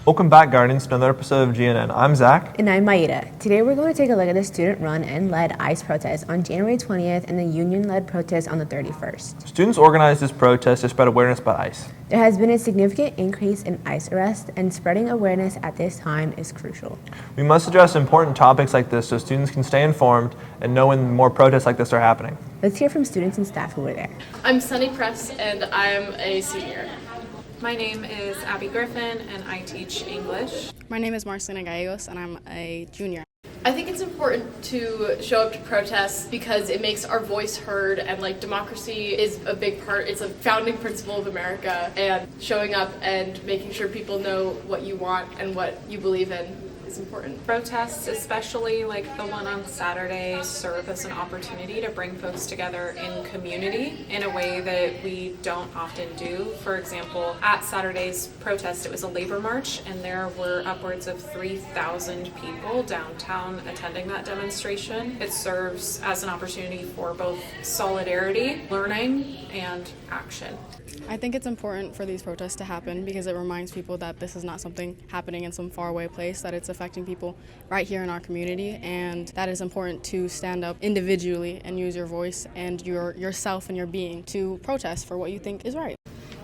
Welcome back, Guardians, to another episode of GNN. I'm Zach. And I'm Maida. Today we're going to take a look at the student-run and led ICE protest on January 20th and the union-led protest on the 31st. Students organized this protest to spread awareness about ICE. There has been a significant increase in ICE arrests, and spreading awareness at this time is crucial. We must address important topics like this so students can stay informed and know when more protests like this are happening. Let's hear from students and staff who were there. I'm Sunny Press, and I'm a senior. My name is Abby Griffin, and I teach English. My name is Marcelina Gallegos, and I'm a junior. I think it's important to show up to protests because it makes our voice heard, and democracy is a big part. It's a founding principle of America, and showing up and making sure people know what you want and what you believe in is important. Protests, especially like the one on Saturday, serve as an opportunity to bring folks together in community in a way that we don't often do. For example, at Saturday's protest, it was a labor march, and there were upwards of 3,000 people downtown attending that demonstration. It serves as an opportunity for both solidarity, learning, and action. I think it's important for these protests to happen because it reminds people that this is not something happening in some faraway place, that it's affecting people right here in our community, and that it's important to stand up individually and use your voice and yourself and your being to protest for what you think is right.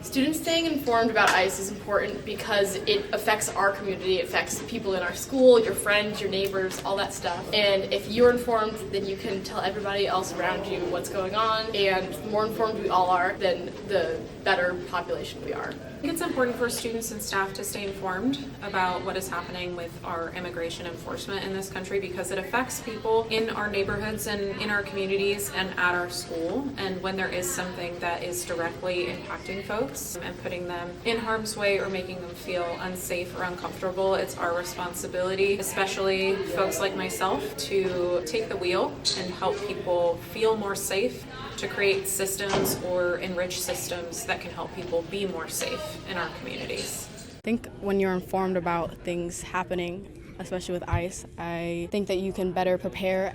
Students staying informed about ICE is important because it affects our community, it affects people in our school, your friends, your neighbors, all that stuff. And if you're informed, then you can tell everybody else around you what's going on, and the more informed we all are, then the better population we are. I think it's important for students and staff to stay informed about what is happening with our immigration enforcement in this country because it affects people in our neighborhoods and in our communities and at our school. And when there is something that is directly impacting folks and putting them in harm's way or making them feel unsafe or uncomfortable, it's our responsibility, especially folks like myself, to take the wheel and help people feel more safe, to create systems or enrich systems that can help people be more safe in our communities. I think when you're informed about things happening, especially with ICE, I think that you can better prepare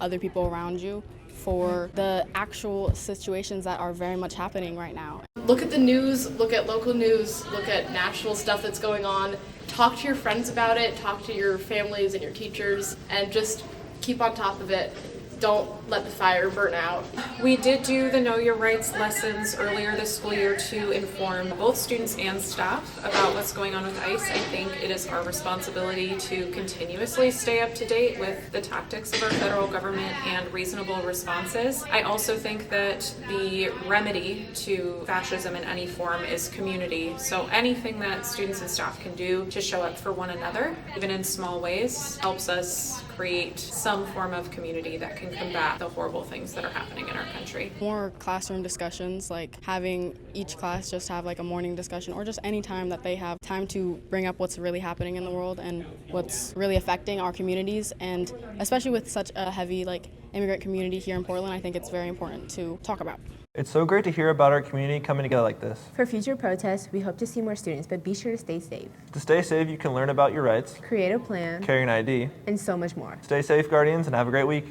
other people around you for the actual situations that are very much happening right now. Look at the news, look at local news, look at national stuff that's going on. Talk to your friends about it, talk to your families and your teachers, and just keep on top of it. Don't let the fire burn out. We did do the Know Your Rights lessons earlier this school year to inform both students and staff about what's going on with ICE. I think it is our responsibility to continuously stay up to date with the tactics of our federal government and reasonable responses. I also think that the remedy to fascism in any form is community. So anything that students and staff can do to show up for one another, even in small ways, helps us create some form of community that can combat the horrible things that are happening in our country. More classroom discussions, like having each class just have like a morning discussion, or just any time that they have time to bring up what's really happening in the world and what's really affecting our communities, and especially with such a heavy immigrant community here in Portland, I think it's very important to talk about. It's so great to hear about our community coming together like this. For future protests, we hope to see more students, but be sure to stay safe. To stay safe, you can learn about your rights, Create a plan, carry an ID, and so much more. Stay safe, Guardians, and have a great week.